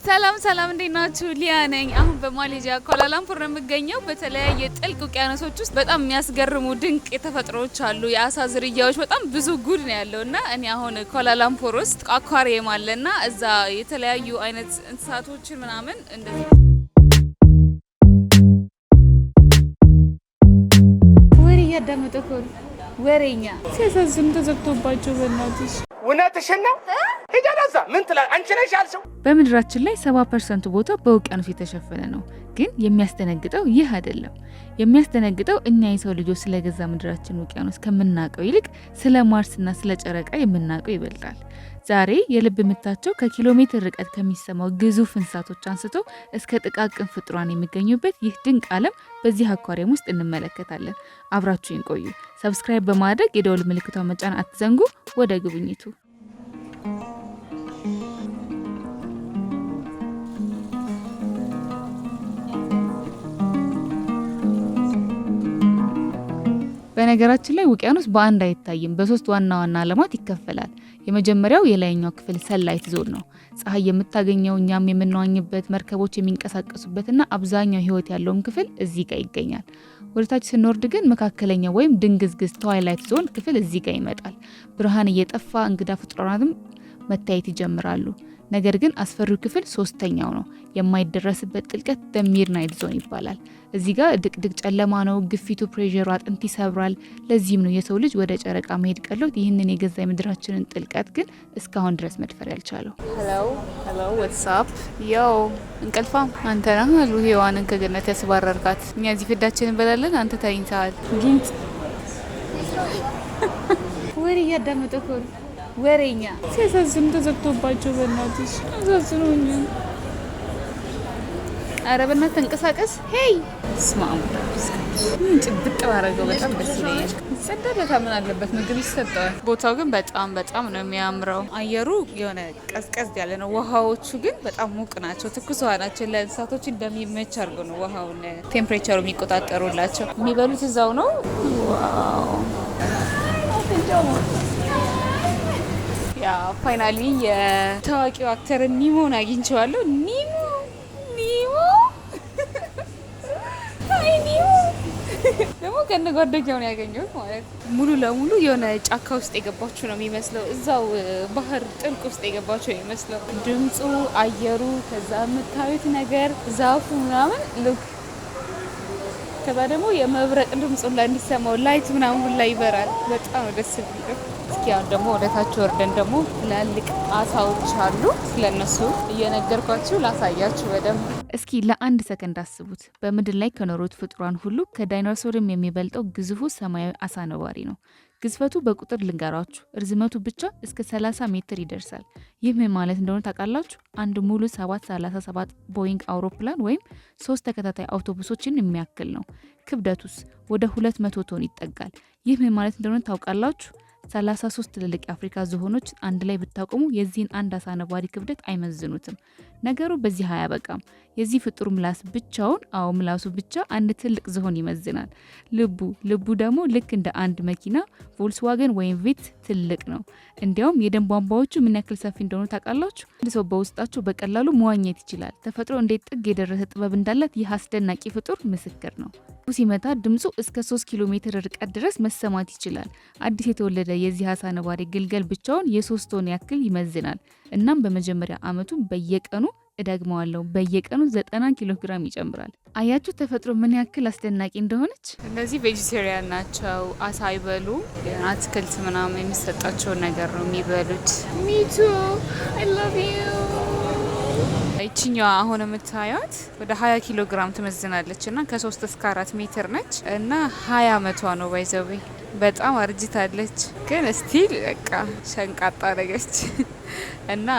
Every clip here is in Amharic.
ሰላም ሰላም እንዴት ናችሁ? ሊያ ነኝ። አሁን በማሌዥያ ኳላላምፑር ነው የምገኘው። በተለያየ ጥልቅ ውቅያኖሶች ውስጥ በጣም የሚያስገርሙ ድንቅ የተፈጥሮዎች አሉ። የአሳ ዝርያዎች በጣም ብዙ ጉድ ነው ያለውና እኔ አሁን ኳላላምፑር ውስጥ አኳሪየም አለና እዛ የተለያዩ አይነት እንስሳቶችን ምናምን እንደዚህ ወሬ እያዳመጥኩ ነው። ወሬኛ ሲያሳዝኑ ተዘግቶባቸው በእናትሽ እውነትሽን ነው። ሄዳላዛ ምን ትላለህ? አንቺ ነሽ ያልሽው። በምድራችን ላይ 70% ቦታ በውቅያኖስ የተሸፈነ ነው። ግን የሚያስደነግጠው ይህ አይደለም። የሚያስደነግጠው እኛ የሰው ልጆች ስለገዛ ምድራችን ውቅያኖስ ከምናውቀው ይልቅ ስለ ማርስና ስለ ጨረቃ የምናውቀው ይበልጣል። ዛሬ የልብ ምታቸው ከኪሎ ሜትር ርቀት ከሚሰማው ግዙፍ እንስሳቶች አንስቶ እስከ ጥቃቅን ፍጥሯን የሚገኙበት ይህ ድንቅ ዓለም በዚህ አኳሪየም ውስጥ እንመለከታለን። አብራችሁን ቆዩ። ሰብስክራይብ በማድረግ የደወል ምልክቷን መጫን አትዘንጉ። ወደ ጉብኝቱ በነገራችን ላይ ውቅያኖስ በአንድ አይታይም። በሶስት ዋና ዋና ዓለማት ይከፈላል። የመጀመሪያው የላይኛው ክፍል ሰንላይት ዞን ነው። ፀሐይ የምታገኘው እኛም የምንዋኝበት መርከቦች የሚንቀሳቀሱበትና አብዛኛው ህይወት ያለውም ክፍል እዚህ ጋር ይገኛል። ወደታች ስንወርድ ግን መካከለኛው ወይም ድንግዝግዝ ትዋይላይት ዞን ክፍል እዚህ ጋር ይመጣል። ብርሃን እየጠፋ እንግዳ ፍጡራንም መታየት ይጀምራሉ። ነገር ግን አስፈሪው ክፍል ሶስተኛው ነው። የማይደረስበት ጥልቀት ሚድናይት ዞን ይባላል። እዚህ ጋር ድቅድቅ ጨለማ ነው። ግፊቱ ፕሬሸሩ አጥንት ይሰብራል። ለዚህም ነው የሰው ልጅ ወደ ጨረቃ መሄድ ቀሎት ይህንን የገዛ የምድራችንን ጥልቀት ግን እስካሁን ድረስ መድፈር ያልቻለው። ሄሎ ዋትስአፕ ዮ እንቅልፋም አንተ ነህ አሉ ሔዋንን ከገነት ያስባረርካት። እኛ እዚህ ፍዳችን እንበላለን፣ አንተ ተኝተሃል። ጊንጥ ወሬ እያዳመጥኩ ነው። ወሬኛ ሲያሳዝኑ ተዘግቶባቸው በእናትሽ አሳዝኑኝ። አረ በእናትህ ተንቀሳቀስ። ሄይ ስማሙ ጭብጥ ባረገው በጣም ደስ ይለኛል። ጸዳዳታ ምን አለበት ምግብ ይሰጠዋል። ቦታው ግን በጣም ነው የሚያምረው። አየሩ የሆነ ቀዝቀዝ ያለ ነው። ውሃዎቹ ግን በጣም ሙቅ ናቸው። ትኩስ ውሃ ናቸው። ለእንስሳቶች እንደሚመች አድርገው ነው ውሃውን ቴምፕሬቸሩ የሚቆጣጠሩላቸው። የሚበሉት እዛው ነው። ዋው ያ ፋይናሊ የታዋቂው አክተር ኒሞን አግኝቼዋለሁ። ኒሞ ደግሞ ከነ ጓደኛው ነው ያገኘሁት ማለት ሙሉ ለሙሉ የሆነ ጫካ ውስጥ የገባችሁ ነው የሚመስለው። እዛው ባህር ጥልቅ ውስጥ የገባችሁ ነው የሚመስለው። ድምፁ፣ አየሩ፣ ከዛ የምታዩት ነገር ዛፉ ምናምን ሉክ ከዛ ደግሞ የመብረቅ ድምፁ ላይ እንዲሰማው ላይት ምናምን ሁላ ይበራል። በጣም ነው ደስ የሚለው። እስኪ አሁን ደግሞ ወደታች ወርደን ደግሞ ትላልቅ አሳዎች አሉ። ስለነሱ እየነገርኳችሁ ላሳያችሁ በደንብ። እስኪ ለአንድ ሰከንድ አስቡት። በምድር ላይ ከኖሩት ፍጡራን ሁሉ ከዳይኖሶርም የሚበልጠው ግዙፉ ሰማያዊ አሳ ነባሪ ነው። ግዝፈቱ በቁጥር ልንገራችሁ። እርዝመቱ ብቻ እስከ 30 ሜትር ይደርሳል። ይህ ምን ማለት እንደሆነ ታውቃላችሁ? አንድ ሙሉ 737 ቦይንግ አውሮፕላን ወይም 3 ተከታታይ አውቶቡሶችን የሚያክል ነው። ክብደቱስ ወደ 200 ቶን ይጠጋል። ይህ ምን ማለት እንደሆነ ታውቃላችሁ? 33 ትልልቅ የአፍሪካ ዝሆኖች አንድ ላይ ብታቆሙ የዚህን አንድ አሳ ነባሪ ክብደት አይመዝኑትም። ነገሩ በዚህ አያበቃም። የዚህ ፍጡር ምላስ ብቻውን ምላሱ ብቻ አንድ ትልቅ ዝሆን ይመዝናል። ልቡ ደግሞ ልክ እንደ አንድ መኪና ቮልስዋገን ወይም ቪትስ ትልቅ ነው። እንዲያውም የደም ቧንቧዎቹ ምን ያክል ሰፊ እንደሆኑ ታውቃላችሁ? አንድ ሰው በውስጣቸው በቀላሉ መዋኘት ይችላል። ተፈጥሮ እንዴት ጥግ የደረሰ ጥበብ እንዳላት ይህ አስደናቂ ፍጡር ምስክር ነው። ሲመታ ድምፁ እስከ 3 ኪሎ ሜትር ርቀት ድረስ መሰማት ይችላል። አዲስ የተወለደ የዚህ አሳ ነባሪ ግልገል ብቻውን የ3 ቶን ያክል ይመዝናል። እናም በመጀመሪያ አመቱ በየቀኑ 90 ኪሎ ግራም ይጨምራል። አያችሁ ተፈጥሮ ምን ያክል አስደናቂ እንደሆነች። እነዚህ ቬጂቴሪያን ናቸው። አሳ አይበሉ፣ አትክልት ምናምን የሚሰጣቸውን ነገር ነው የሚበሉት። ሚቱ አይ ላቭ ዩ። ይችኛዋ አሁን የምታዩት ወደ 20 ኪሎ ግራም ትመዝናለች እና ከ3 እስከ 4 ሜትር ነች እና 20 አመቷ ነው። ባይዘዌ በጣም አርጅታለች፣ ግን ስቲል በቃ ሸንቃጣ ነገች እና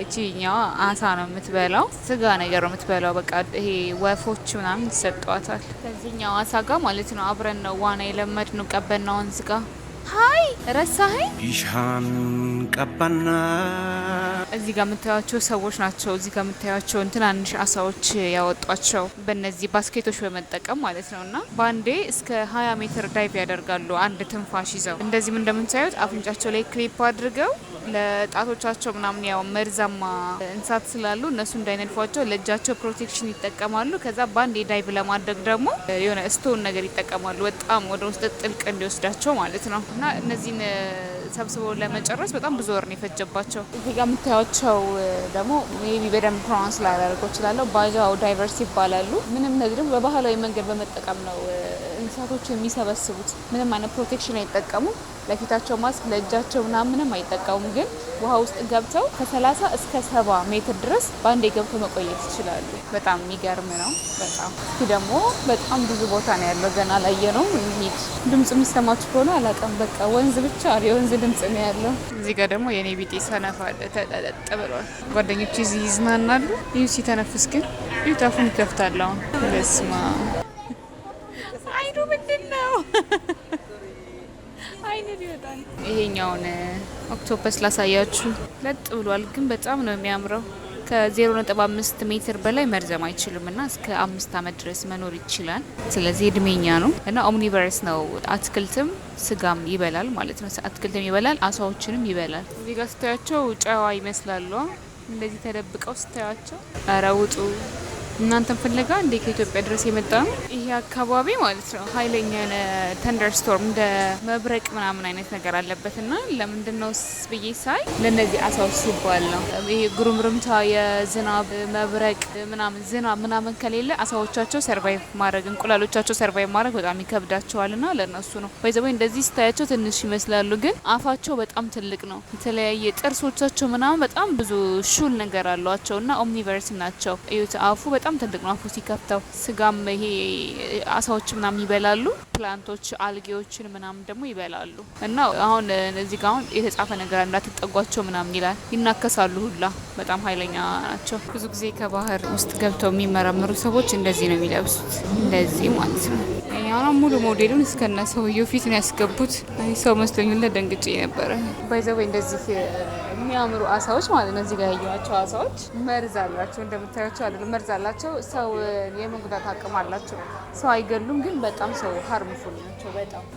ይችኛዋ አሳ ነው የምትበላው። ስጋ ነገር ነው የምትበላው። በቃ ይሄ ወፎች ምናምን ይሰጧታል። ከዚህኛው አሳ ጋር ማለት ነው አብረን ነው ዋና የለመድ ነው። ቀበና ወንዝ ጋር ሃይ ረሳኸኝ ቢሻን ቀበና። እዚህ ጋር የምታያቸው ሰዎች ናቸው። እዚህ ጋር የምታያቸው ትናንሽ አሳዎች ያወጧቸው በእነዚህ ባስኬቶች በመጠቀም ማለት ነው። እና በአንዴ እስከ 20 ሜትር ዳይቭ ያደርጋሉ አንድ ትንፋሽ ይዘው። እንደዚህም እንደምታዩት አፍንጫቸው ላይ ክሊፕ አድርገው ለጣቶቻቸው ምናምን ያው መርዛማ እንስሳት ስላሉ እነሱ እንዳይነድፏቸው ለእጃቸው ፕሮቴክሽን ይጠቀማሉ። ከዛ ባንድ ዳይቭ ለማድረግ ደግሞ የሆነ ስቶን ነገር ይጠቀማሉ፣ በጣም ወደ ውስጥ ጥልቅ እንዲወስዳቸው ማለት ነው። እና እነዚህን ሰብስበው ለመጨረስ በጣም ብዙ ወር ነው የፈጀባቸው። እዚህ ጋር የምታያቸው ደግሞ ሜቢ በደንብ ፕሮናንስ ላይ ላደርገው እችላለሁ፣ ባጃው ዳይቨርስ ይባላሉ። ምንም ነገር ደግሞ በባህላዊ መንገድ በመጠቀም ነው እንስሳቶቹ የሚሰበስቡት። ምንም አይነት ፕሮቴክሽን አይጠቀሙም። ለፊታቸው ማስክ፣ ለእጃቸው ምንም አይጠቀሙም። ግን ውሃ ውስጥ ገብተው ከ30 እስከ 70 ሜትር ድረስ በአንዴ ገብተው መቆየት ይችላሉ። በጣም የሚገርም ነው። በጣም ደግሞ በጣም ብዙ ቦታ ነው ያለው። ገና ላየ ነው ሚት ድምጽ የሚሰማችሁ ከሆነ አላውቅም። በቃ ወንዝ ብቻ የወንዝ ድምጽ ነው ያለው። እዚህ ጋር ደግሞ የኔ ቢጤ ሰነፍ አለ፣ ተጠጠ ብሏል። ጓደኞች እዚህ ይዝናናሉ። ይህ ሲተነፍስ ግን ይህ ታፉን ይከፍታል። አሁን በስማ አይኑ ምንድን ነው? አይነት ይወጣል። ይሄኛውን ኦክቶፐስ ላሳያችሁ። ለጥ ብሏል ግን በጣም ነው የሚያምረው። ከ0.5 ሜትር በላይ መርዘም አይችልም እና እስከ 5 ዓመት ድረስ መኖር ይችላል። ስለዚህ እድሜኛ ነው እና ኦምኒቨርስ ነው። አትክልትም ስጋም ይበላል ማለት ነው። አትክልትም ይበላል፣ አሳዎችንም ይበላል። እዚህ ጋር ስታያቸው ጨዋ ይመስላሉ። እንደዚህ ተደብቀው ስታያቸው ኧረ ውጡ እናንተን ፍለጋ እንዴ ከኢትዮጵያ ድረስ የመጣ ነው። ይሄ አካባቢ ማለት ነው ኃይለኛ ተንደር ስቶርም እንደ መብረቅ ምናምን አይነት ነገር አለበት እና ለምንድነው ብዬ ሳይ ለነዚህ አሳዎች ሲባል ነው። ይሄ ጉርምርምታ የዝናብ መብረቅ ዝናብ ምናምን ከሌለ አሳዎቻቸው ሰርቫይቭ ማድረግ እንቁላሎቻቸው ሰርቫይቭ ማድረግ በጣም ይከብዳቸዋልና ለነሱ ነው። ወይዘው እንደዚህ ስታያቸው ትንሽ ይመስላሉ ግን አፋቸው በጣም ትልቅ ነው። የተለያየ ጥርሶቻቸው ምናምን በጣም ብዙ ሹል ነገር አሏቸው እና ኦምኒቨርስ ናቸው። አፉ በጣም ትልቅ ነው። አፉ ሲከፍተው ስጋም ይሄ አሳዎች ምናምን ይበላሉ። ፕላንቶች አልጌዎችን ምናምን ደግሞ ይበላሉ እና አሁን እዚህ ጋር አሁን የተጻፈ ነገር እንዳትጠጓቸው ምናምን ይላል። ይናከሳሉ ሁላ በጣም ኃይለኛ ናቸው። ብዙ ጊዜ ከባህር ውስጥ ገብተው የሚመረምሩ ሰዎች እንደዚህ ነው የሚለብሱት፣ እንደዚህ ማለት ነው። አሁን ሙሉ ሞዴሉን እስከነ ሰውየው ፊት ነው ያስገቡት። ሰው መስሎኝ ደንግጬ ነበረ። ባይዘው እንደዚህ የሚያምሩ አሳዎች ማለት ነው። እዚህ ጋር ያዩዋቸው አሳዎች መርዝ አላቸው። እንደምታያቸው አይደለም፣ መርዝ አላቸው። ሰው የመጉዳት አቅም አላቸው። ሰው አይገሉም፣ ግን በጣም ሰው ሀርምፉል ናቸው።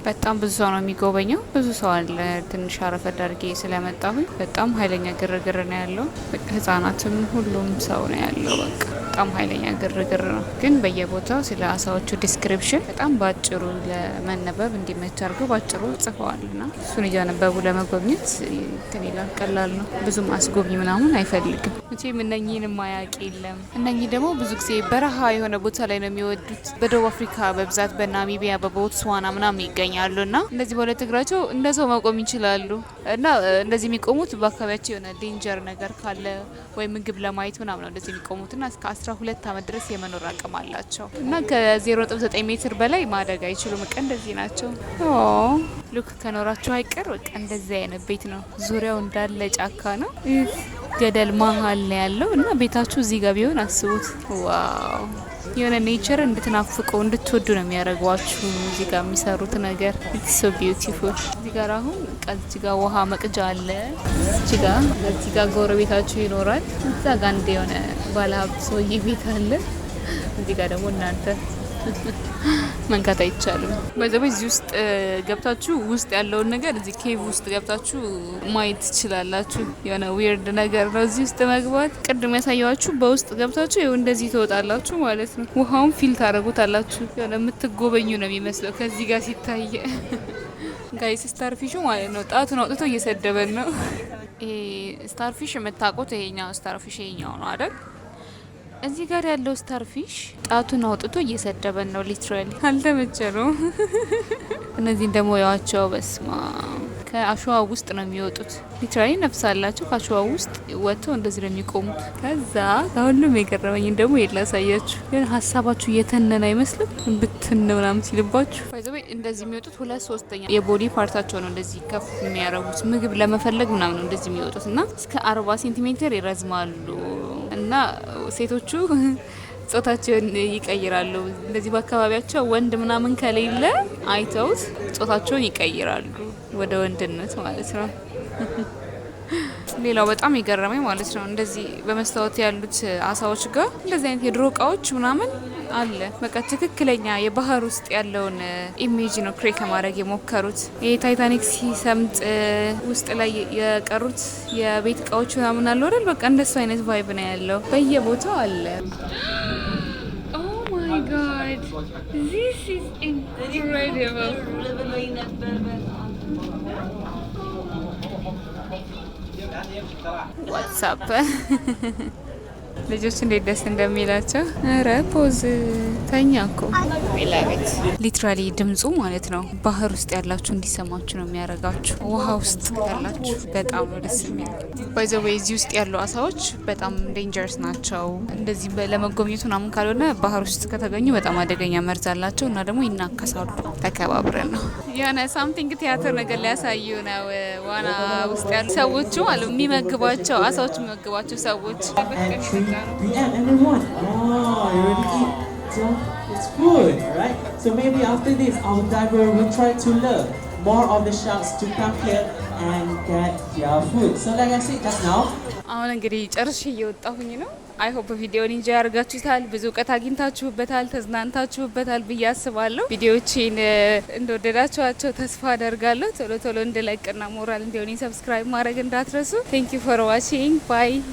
በጣም ብዙ ሰው ነው የሚጎበኘው። ብዙ ሰው አለ። ትንሽ አረፈድ አድርጌ ስለመጣሁኝ በጣም ኃይለኛ ግርግር ነው ያለው። ህጻናትም ሁሉም ሰው ነው ያለው። በቃ በጣም ኃይለኛ ግርግር ነው። ግን በየቦታው ስለ አሳዎቹ ዲስክሪፕሽን በጣም ባጭሩ ለመነበብ እንዲመች አድርገው ባጭሩ ጽፈዋል እና እሱን እያነበቡ ለመጎብኘት እንትን ይላል። ቀላል ነው። ብዙም አስጎብኝ ምናምን አይፈልግም። መቼም እነኚህን ማያውቅ የለም። እነኚህ ደግሞ ብዙ ጊዜ በረሃ የሆነ ቦታ ላይ ነው የሚወዱት። በደቡብ አፍሪካ በብዛት በናሚቢያ በቦትስዋና ምናምን ይገኛሉ እና እንደዚህ በሁለት እግራቸው እንደ ሰው መቆም ይችላሉ እና እንደዚህ የሚቆሙት በአካባቢያቸው የሆነ ዴንጀር ነገር ካለ ወይ ምግብ ለማየት ምናምን ነው እንደዚህ የሚቆሙት እና እስከ 12 ዓመት ድረስ የመኖር አቅም አላቸው እና ከ0.9 ሜትር በላይ ማደግ አይችሉም። በቃ እንደዚህ ናቸው። ሉክ ከኖራቸው አይቀር በቃ እንደዚህ አይነት ቤት ነው። ዙሪያው እንዳለ ጫካ ነው። ገደል መሀል ነው ያለው እና ቤታችሁ እዚህ ጋር ቢሆን አስቡት። ዋው የሆነ ኔቸር እንድትናፍቁ እንድትወዱ ነው የሚያደርጓችሁ። እዚህ ጋር የሚሰሩት ነገር ኢትስ ሶ ቢዩቲፉል። እዚህ ጋር አሁን እዚህ ጋር ውሃ መቅጃ አለ። እዚህ ጋር ጎረቤታችሁ ይኖራል። እዛ ጋር አንድ የሆነ ባለሀብት ሰውዬ ቤት አለ። እዚህ ጋር ደግሞ እናንተ መንካት አይቻልም። በዚህ እዚህ ውስጥ ገብታችሁ ውስጥ ያለውን ነገር እዚህ ኬቭ ውስጥ ገብታችሁ ማየት ትችላላችሁ። የሆነ ዊርድ ነገር ነው እዚህ ውስጥ መግባት። ቅድም ያሳየዋችሁ በውስጥ ገብታችሁ ይኸው እንደዚህ ትወጣላችሁ ማለት ነው። ውሃውን ፊል ታደርጉታላችሁ። የሆነ የምትጎበኙ ነው የሚመስለው ከዚህ ጋር ሲታይ። ጋይስ ስታርፊሹ ማለት ነው ጣቱን አውጥቶ እየሰደበን ነው። ይሄ ስታርፊሽ የምታውቁት ይሄኛው ስታርፊሽ ይሄኛው ነው አይደል? እዚህ ጋር ያለው ስታርፊሽ ጣቱን አውጥቶ እየሰደበን ነው። ሊትራሊ አልተመቸነውም። እነዚህን ደግሞ ያዋቸው በስማ ከአሸዋ ውስጥ ነው የሚወጡት። ሊትራሊ ነፍስ አላቸው። ከአሸዋ ውስጥ ወጥተው እንደዚህ ነው የሚቆሙት። ከዛ ከሁሉም የቀረበኝን ደግሞ የላሳያችሁ። ግን ሀሳባችሁ እየተነነ አይመስልም? ብትን ምናምን ሲልባችሁ ባይዘዌ እንደዚህ የሚወጡት 2/3 የቦዲ ፓርታቸው ነው እንደዚህ ከፍ የሚያረጉት። ምግብ ለመፈለግ ምናምን ነው እንደዚህ የሚወጡት እና እስከ 40 ሴንቲሜትር ይረዝማሉ እና ሴቶቹ ጾታቸውን ይቀይራሉ። እንደዚህ በአካባቢያቸው ወንድ ምናምን ከሌለ አይተውት ጾታቸውን ይቀይራሉ ወደ ወንድነት ማለት ነው። ሌላው በጣም የገረመኝ ማለት ነው እንደዚህ በመስታወት ያሉት አሳዎች ጋር እንደዚህ አይነት የድሮ እቃዎች ምናምን አለ። በቃ ትክክለኛ የባህር ውስጥ ያለውን ኢሜጅ ነው ክሬት ለማድረግ የሞከሩት። ይሄ ታይታኒክ ሲሰምጥ ውስጥ ላይ የቀሩት የቤት እቃዎች ምናምን አለ አይደል? በቃ እንደሱ አይነት ቫይብ ነው ያለው። በየቦታው አለ። ኦ ማይ ጋድ ዚስ ኢዝ ኢንክሬዲብል። ዋትስአፕ ልጆች እንዴት ደስ እንደሚላቸው። ኧረ ፖዝ ተኛ እኮ ቤት ሊትራሊ ድምፁ ማለት ነው ባህር ውስጥ ያላችሁ እንዲሰማችሁ ነው የሚያደርጋችሁ። ውሃ ውስጥ ያላችሁ በጣም ነው ደስ የሚል። ባይ ዘ ዌይ እዚህ ውስጥ ያሉ አሳዎች በጣም ዴንጀረስ ናቸው። እንደዚህ ለመጎብኘቱ ምናምን ካልሆነ ባህር ውስጥ ከተገኙ በጣም አደገኛ መርዝ አላቸው እና ደግሞ ይናከሳሉ። ተከባብረን ነው የሆነ ሳምቲንግ ቲያትር ነገር ሊያሳዩ ነው ዋና ውስጥ ያሉ ሰዎቹ ማለት የሚመግቧቸው አሳዎች የሚመግቧቸው ሰዎች PM everyone. Oh, you already eat. So it's food, right? So maybe after this, our diver will try to lure more of the sharks to come here and get their food. So like I said just now. አሁን እንግዲህ ጨርሼ እየወጣሁኝ ነው። አይ ሆፕ ቪዲዮን ኢንጆይ ያደርጋችሁታል፣ ብዙ እውቀት አግኝታችሁበታል፣ ተዝናንታችሁበታል ብዬ አስባለሁ። ቪዲዮዎችን እንደወደዳችኋቸው ተስፋ አደርጋለሁ። ቶሎ ቶሎ እንድለቅና ሞራል እንዲሆን ሰብስክራይብ ማድረግ እንዳትረሱ። ቴንክ ዩ ፎር ዋቺንግ ባይ